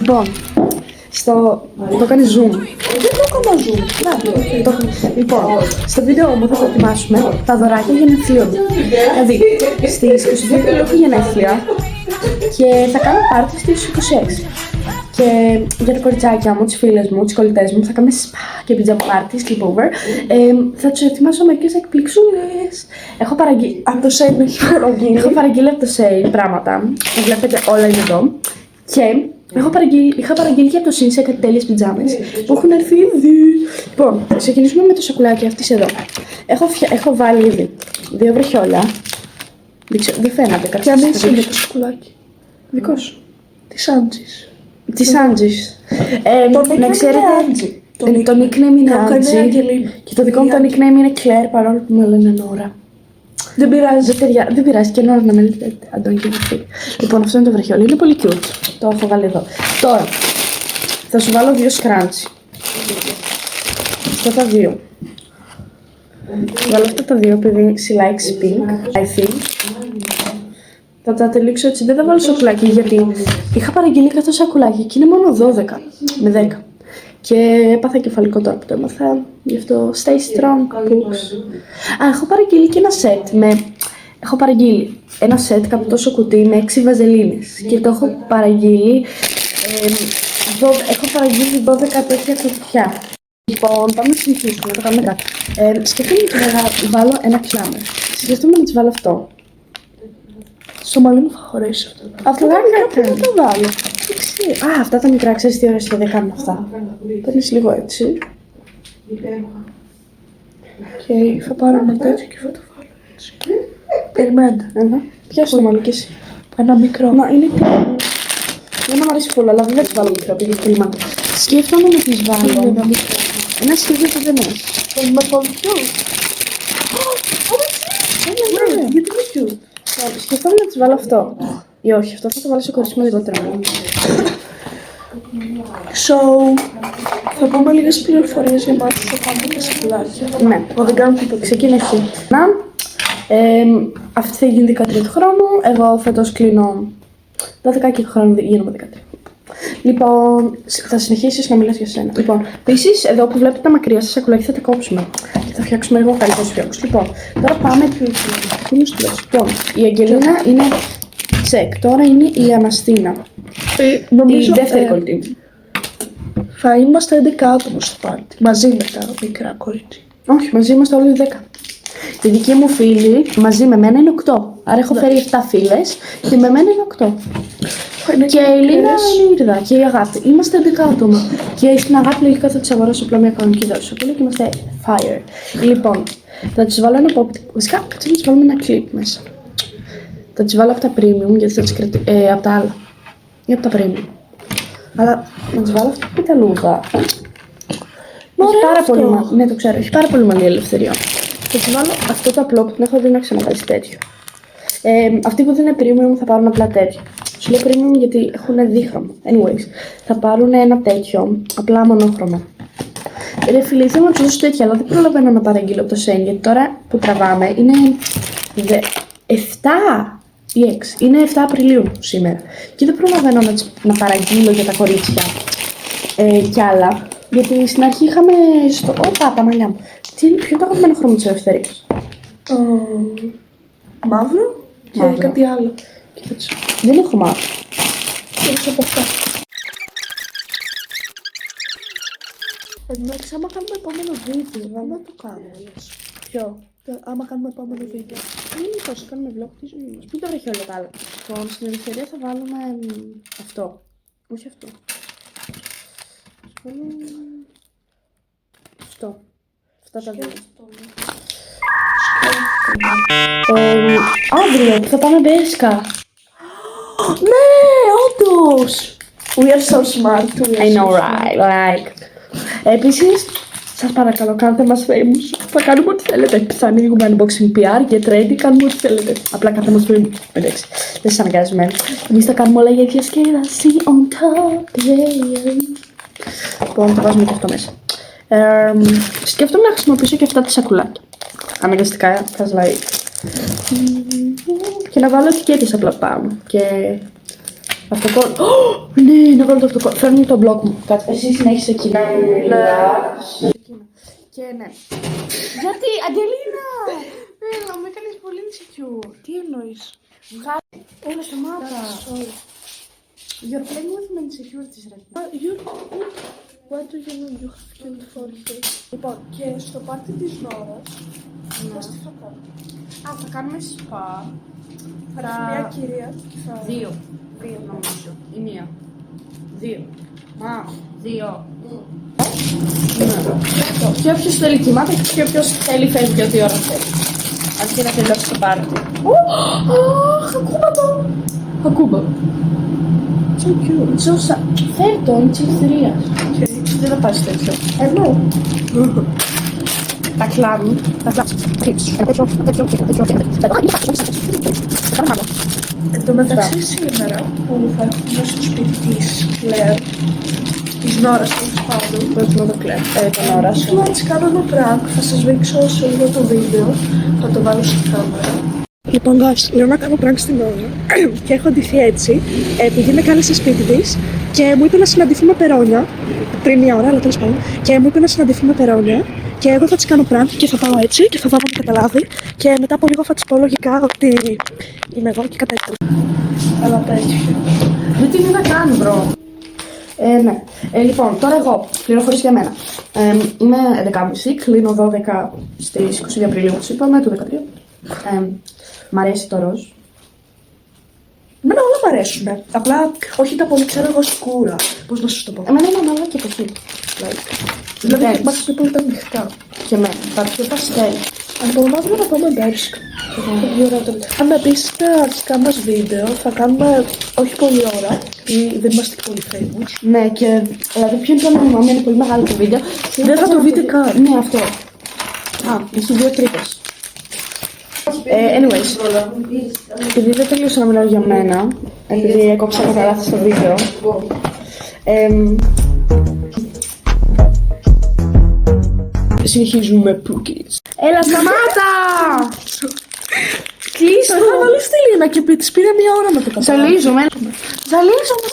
Λοιπόν, το κάνει zoom. Δεν το έκανα zoom. Λοιπόν, στο βίντεο μου θα δοκιμάσουμε τα δωράκια γενεθλίων. Δηλαδή, στις 22 έχω γενέθλια και θα κάνω πάρτι στις 26. Και για τα κοριτσάκια μου, τις φίλες μου, τις κολλητές μου, θα κάνουμε σπα και πιτζάμα πάρτι, sleepover. Θα τους ετοιμάσω μερικές εκπληξούλες. Έχω παραγγείλει. Από το Σέιν έχει παραγγείλει. Έχω παραγγείλει από το Σέιν πράγματα. Το βλέπετε, όλα είναι εδώ. Και είχα παραγγείλει και από το Σίνσε κάτι τέλειες πιτζάμες που έχουν έρθει ήδη. Λοιπόν, θα ξεκινήσουμε με το σακουλάκι αυτής εδώ. Έχω βάλει ήδη 2 βροχιόλα. Δεν φαίνεται κάτι. Και αν έτσι είναι το σακουλάκι. Δικό σου. Της Άντζης. Της Άντζης. Να ξέρετε, το nickname είναι Άντζη και το δικό μου το nickname είναι Claire, παρόλο που με λένε Νόρα. Δεν πειράζει. Δεν πειράζει και Νόρα να με λέτε Αντώνη και Βαφή. Λοιπόν, αυτό είναι το βραχιόλι, είναι πολύ cute. Το έχω βάλει εδώ. Τώρα, θα σου βάλω 2 σκράντσι. Αυτά τα 2. Θα βάλω αυτά τα 2 επειδή she likes pink, I think. Θα τα τελείξω έτσι, δεν θα βάλω σακουλάκι γιατί είχα παραγγείλει 100 σακουλάκι και είναι μόνο 12 με 10. Και έπαθα κεφαλικό τώρα που το έμαθα, γι' αυτό stay strong, books. Έχω παραγγείλει και ένα σετ έχω παραγγείλει ένα σετ κάπου τόσο κουτί με 6 βαζελίνες και το έχω παραγγείλει, έχω παραγγείλει 12 τέτοια κουτιά. Λοιπόν, πάμε να συνεχίσουμε, το κάνουμε κάτι. Σκεφτόμουν ότι θα βάλω ένα κλάμερ. Σκεφτόμουν να της βάλω αυτό. Στο μαλλί μου θα χωρέσει αυτό. Αυτό δεν είναι να το βάλω. Α, αυτά τα μικρά, ξέρεις τι ωραία σχέδια κάνουν αυτά. Παίρνεις λίγο έτσι. Και θα πάρω ένα τέτοιο και θα το βάλω έτσι. Περιμένετε. Πιάσου το μαλλί και εσύ. Ένα μικρό. Μα είναι μικρό. Δεν μου αρέσει πολύ, αλλά δεν θα τις βάλω μικρό, επειδή είναι πολύ. Σκέφτομαι να τις βάλω. Ένα μικρό. Ένα σχέδιο που δεν έχει. Με πολύ πιο. Γιατί με πιο. Σκεφτόμουν να τις βάλω αυτό. Ή όχι, αυτό θα το βάλω σε κορίτσι λιγότερο. So, θα πούμε λίγες πληροφορίες για εμάς που θα κάνουμε τα σακουλάκια. Ναι, δεν κάνω τίποτα. Ξεκινά εσύ. Αυτή θα γίνει 13 χρόνου. Εγώ φέτος κλείνω 12 και χρόνου γίνομαι 13. Λοιπόν, θα συνεχίσεις να μιλάς για σένα. Λοιπόν, επίσης, εδώ που βλέπετε τα μακριά σας σακουλάκια θα τα κόψουμε. Και θα φτιάξουμε λίγο καλύτερους φιόκους. Λοιπόν, τώρα πάμε Λοιπόν, η Αγγελίνα είναι τσεκ. Τώρα είναι η Αναστίνα. Νομίζω, η δεύτερη κολλητή. Θα είμαστε 11 άτομα στο πάρτι. Μαζί με τα μικρά κορίτσια. Όχι, μαζί είμαστε όλοι 10. Η δική μου φίλη μαζί με μένα είναι 8. Άρα έχω φέρει 7 φίλες και με μένα είναι 8. Και η Λίνα είναι η Ήρδα και η Αγάπη. Είμαστε 11 άτομα. Και στην Αγάπη λογικά θα της αγοράσω απλά μια κανονική δόση. Και είμαστε fire. Λοιπόν, θα της βάλω ένα pop. Βασικά, κάτσε να της βάλουμε ένα κλιπ μέσα. Θα τις βάλω από τα premium γιατί θα τις κρατήσω. Από τα άλλα. Ή από τα premium. Αλλά να τις βάλω αυτή την πιταλούδα. Ναι, το ξέρω. Έχει πάρα πολύ μαλλί ελευθερία. Θα της βάλω αυτό το απλό που την έχω δει να ξαναβάλει τέτοιο. Αυτοί που δεν είναι premium θα πάρουν απλά τέτοιο. Σου λέω premium γιατί έχουν δίχρωμο. Anyways, θα πάρουν ένα τέτοιο, απλά μονόχρωμο. Ρε φίλοι, θέλω να τους δώσω τέτοια, αλλά δεν προλαβαίνω να παραγγείλω από το Σέιν, γιατί τώρα που τραβάμε είναι 7 ή 6. Είναι 7 Απριλίου σήμερα. Και δεν προλαβαίνω να παραγγείλω για τα κορίτσια κι άλλα. Γιατί στην αρχή είχαμε Όπα, τα μαλλιά μου. Ποιο είναι το αγαπημένο χρώμα της ελευθερίας? Μαύρο και κάτι άλλο. Δεν έχω μαύρο. Έχει από αυτά. Εντάξει, άμα κάνουμε επόμενο βίντεο, να το κάνουμε, λες. Ποιο? Άμα κάνουμε επόμενο βίντεο. Είναι πώς, κάνουμε vlog της ζωής μας. Μην το βρέχει όλα τα άλλα. Λοιπόν, στην ελευθερία θα βάλουμε αυτό. Όχι αυτό. Θα βάλουμε αυτό. Αυτά τα δύο. Αύριο που θα πάμε μπέσκα. Ναι, όντως! We are so smart. I know, right, like. Επίσης, σας παρακαλώ, κάντε μας famous. Θα κάνουμε ό,τι θέλετε. Θα ανοίγουμε unboxing PR, get ready, κάνουμε ό,τι θέλετε. Απλά κάντε μας famous. Εντάξει, δεν σας αναγκάζουμε. Εμείς τα κάνουμε όλα για διασκέδαση on top, yeah. Λοιπόν, θα βάζουμε και αυτό μέσα. Σκέφτομαι να χρησιμοποιήσω και αυτά τα σακουλάκια. Αναγκαστικά, cause like. Και να βάλω ετικέτες απλά πάνω. Και Αυτοκόλλο. Ναι, να βάλω το αυτοκόλλο. Φέρνει το μπλοκ μου. Κάτσε. Εσύ συνέχισε εκεί. Ναι. Και ναι. Γιατί, Αγγελίνα! Έλα, με έκανες πολύ insecure. Τι εννοείς? Βγάλε. Όλα σταμάτα. You're playing with my insecurities right now. What do you mean you have killed for him? Λοιπόν, και στο πάρτι της Νόρας, τι θα κάνουμε? Α, θα κάνουμε σπα. Θα έρθει μια κυρία και θα... Δύο νομίζω. Η μία. Δύο. Α, δύο. Και όποιος θέλει κοιμάται και όποιος θέλει φεύγει ό,τι ώρα θέλει. Αρκεί να τελειώσει το πάρτι. Αχ, ακούμπατο. Ακούμπα. So cute. Ζώσα. Φέρ' το, είναι της ελευθερίας. Δεν θα πας τέτοιο. Ενώ. Τα κλάβει. Εν τω μεταξύ σήμερα που θα έρθουμε στο σπίτι της Κλέρ, της Νόρας τέλος πάντων, Πώς να το κλαίω. Τον ώρα σου. θέλω να της κάνω ένα prank, θα σας δείξω σε λίγο το βίντεο, θα το βάλω στην κάμερα. Λοιπόν, guys, λέω να κάνω prank στην ώρα και έχω ντυθεί έτσι, επειδή με κάλεσε σπίτι της και μου είπε να συναντηθούμε περόνια, πριν μια ώρα, αλλά τέλος πάντων, και μου είπε να συναντηθούμε περόνια και εγώ θα της κάνω prank και θα πάω έτσι και θα δω να με καταλάβει και μετά από λίγο θα της πω λογικά ότι είμαι εγώ και κατά έτσι. Αλλά τέτοιο. Δεν τι θα κάνει, μπρο. Ναι. Λοιπόν, τώρα εγώ, πληροφορίες για μένα. Είμαι 11.30, κλείνω 12 στις 22 Απριλίου, όπως είπαμε, του 2013. Μ' αρέσει το ροζ. Εμένα όλα μου αρέσουν. Απλά όχι τα πολύ ξέρω εγώ σκούρα. Πώς να σου το πω. Εμένα είναι ανάλογα και από εκεί. Δηλαδή Depends. μας πιο πολύ τα ανοιχτά. Και εμένα. Τα πιο παστέλ. Από μαύρο να πάμε μπέρσκα. Αν με πεις στα αρχικά μας βίντεο θα κάνουμε όχι πολύ ώρα ή δεν είμαστε και πολύ famous. Ναι, και δηλαδή ποιο είναι το νόημα μου, είναι πολύ μεγάλο το βίντεο. Δεν θα το δείτε καν. Ναι, αυτό. Α, έχει δύο τρύπες. Anyways, επειδή δεν τελείωσα να μιλάω για μένα, επειδή έκοψα κατά λάθος το βίντεο, συνεχίζουμε πούκις. Έλα, σταμάτα! Κλείστο! Θα βάλεις τη Λίνα και της πήρε μια ώρα να το καταλάβει. Ζαλίζομαι. Ζαλίζομαι.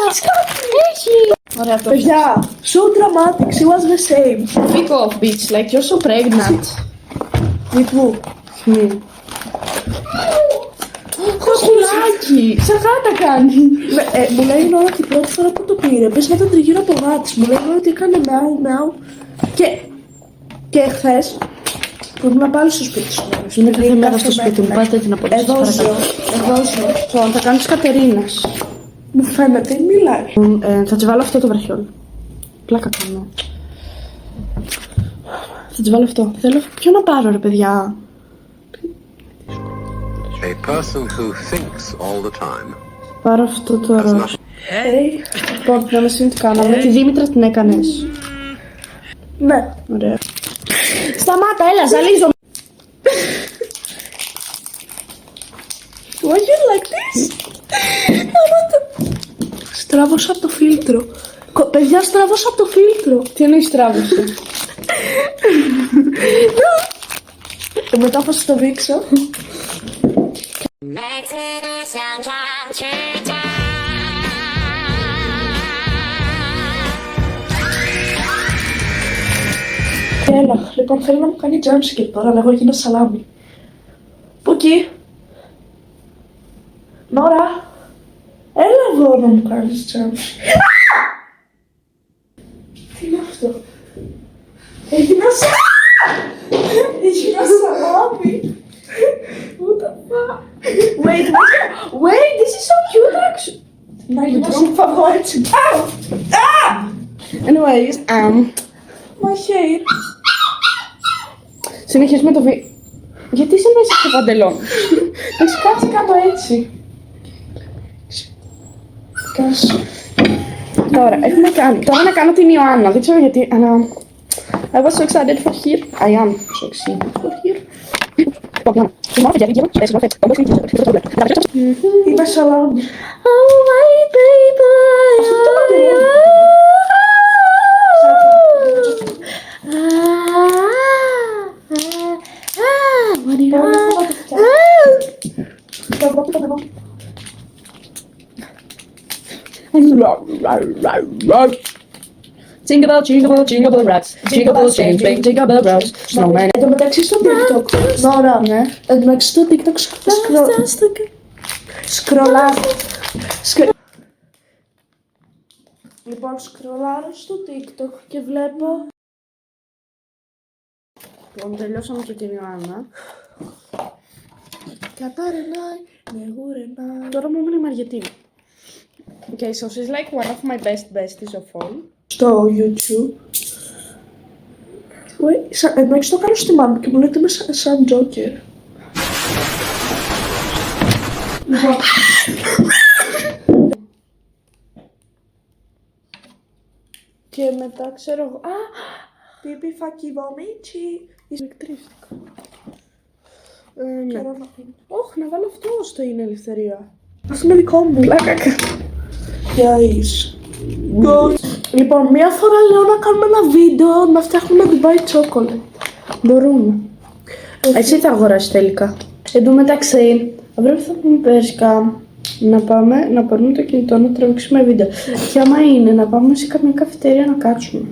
Έχεις κάτι. Έχει. Ωραία, αυτό. Παιδιά, so dramatic, she was the same. Pick off, bitch. Like, you're so pregnant. With who? Κοκκουλάκι. Σαν γάτα κάνει. Μου λέει η Νόρα την πρώτη φορά που το πήρε. Πες να τον τριγύρω από γάτης. Μου λέει ότι έκανε μιαου μιαου. Και χθες που ήμουν πάλι στο σπίτι σου. Είναι κάθε μέρα στο σπίτι μου. Πάτε την απολύση. Εδώ ζω. Λοιπόν, θα κάνεις Κατερίνας. Μου φαίνεται, μιλάει. Θα της βάλω αυτό το βραχιόλ. Πλάκα κάνω. Θα της βάλω αυτό. Θέλω ποιο να πάρω, ρε παιδιά. A person who thinks all the time Πάρω αυτό το ροζ. Hey. Λοιπόν, να μας τι κάναμε. Τη Δήμητρα την έκανες. Ναι. Ωραία. Σταμάτα, έλα, ζαλίζω. Why you like this? Στράβωσα από το φίλτρο. Παιδιά, στράβωσα από το φίλτρο. Τι εννοείς τράβησε. Μετά θα σας το δείξω. Έλα, λοιπόν θέλω να μου κάνει jumpscare τώρα, αλλά εγώ γίνω σαλάμι. Πού εκεί? Νόρα, έλα εδώ να μου κάνεις jumpscare. Τι είναι αυτό? Έγινα σαλάμι. What the fuck? Wait, this is so cute actually. Να γίνω φαγώ έτσι. Anyways, My hair. συνεχίζουμε το βίντεο. Γιατί είσαι μέσα στο παντελόν. Έχεις κάτσει κάτω έτσι. Κάσου. Τώρα, έχουμε κάνει. Τώρα να κάνω την Ιωάννα. Δεν ξέρω γιατί, αλλά... I was so excited for here. I am so excited for here. Είμαι σαλάμι. Oh my baby. Jingle, jingle, jingle bell rocks. Jingle bells change, bang, jingle bell rocks. Snowman. Εν τω μεταξύ στο TikTok, Νόρα, εν τω μεταξύ στο TikTok Λοιπόν, σκρολάρω στο TikTok και βλέπω. Λοιπόν, τελειώσαμε και την Ιωάννα. Κατάρενάει, ναι, γουρενάει. Τώρα μου έμεινε η Μαριετίνα. Okay, so she's like one of my best besties of all. Στο YouTube. Εντάξει, το κάνω στη μάμα μου και μου λέει ότι είμαι σαν Τζόκερ. Και μετά ξέρω εγώ. Α! Πιπι φακι βομίτσι. Ηλεκτρίστηκα. Ναι. Όχι, να βάλω αυτό στο είναι ελευθερία. Αυτό είναι δικό μου. Πλάκα. Guys. Λοιπόν, μία φορά λέω να κάνουμε ένα βίντεο να φτιάχνουμε Dubai Chocolate. Μπορούμε. Εσύ θα αγοράσεις τελικά. Εν τω μεταξύ, αύριο θα πούμε πέρσικα να πάμε να πάρουμε το κινητό να τραβήξουμε βίντεο. Και άμα είναι να πάμε σε καμία καφετέρια να κάτσουμε.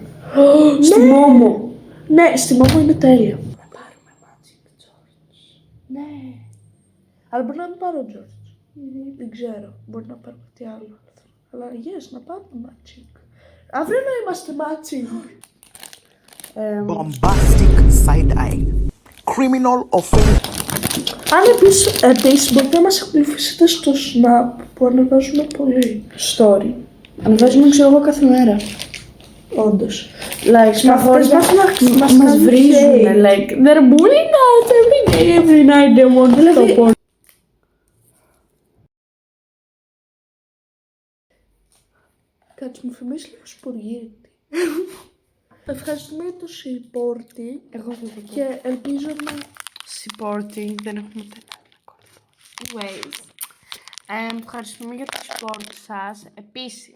Στη Μόμο. Ναι, στη Μόμο είναι τέλεια. Να πάρουμε Magic George. Ναι. Αλλά μπορεί να μην πάρω George. Δεν ξέρω. Μπορεί να πάρω κάτι άλλο. Αλλά yes, να πάρουμε Magic. Αύριο να είμαστε Magic. Bombastic side-eye. Criminal offense. Αν επίσης μπορείτε να μας ακολουθήσετε στο Snap που ανεβάζουμε πολύ. Story. Ανεβάζουμε ξέρω εγώ κάθε μέρα. Όντως. Like, μας βρίζουνε, like, they're bullying us every day, every night, they want to stop all. Κάτσε, μου θυμίσει λίγο σπουργίτη. Ευχαριστούμε για το supporting. Εγώ δεν το Και ελπίζω να... Supporting, δεν έχουμε ούτε ένα ακόλουθο. Anyways, ευχαριστούμε για το support σας. Επίσης,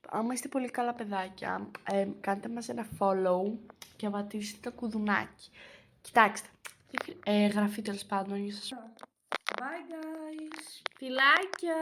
άμα είστε πολύ καλά παιδάκια, κάντε μας ένα follow και πατήστε το κουδουνάκι. Κοιτάξτε, γραφή τέλος πάντων για σας. Bye guys! Φιλάκια!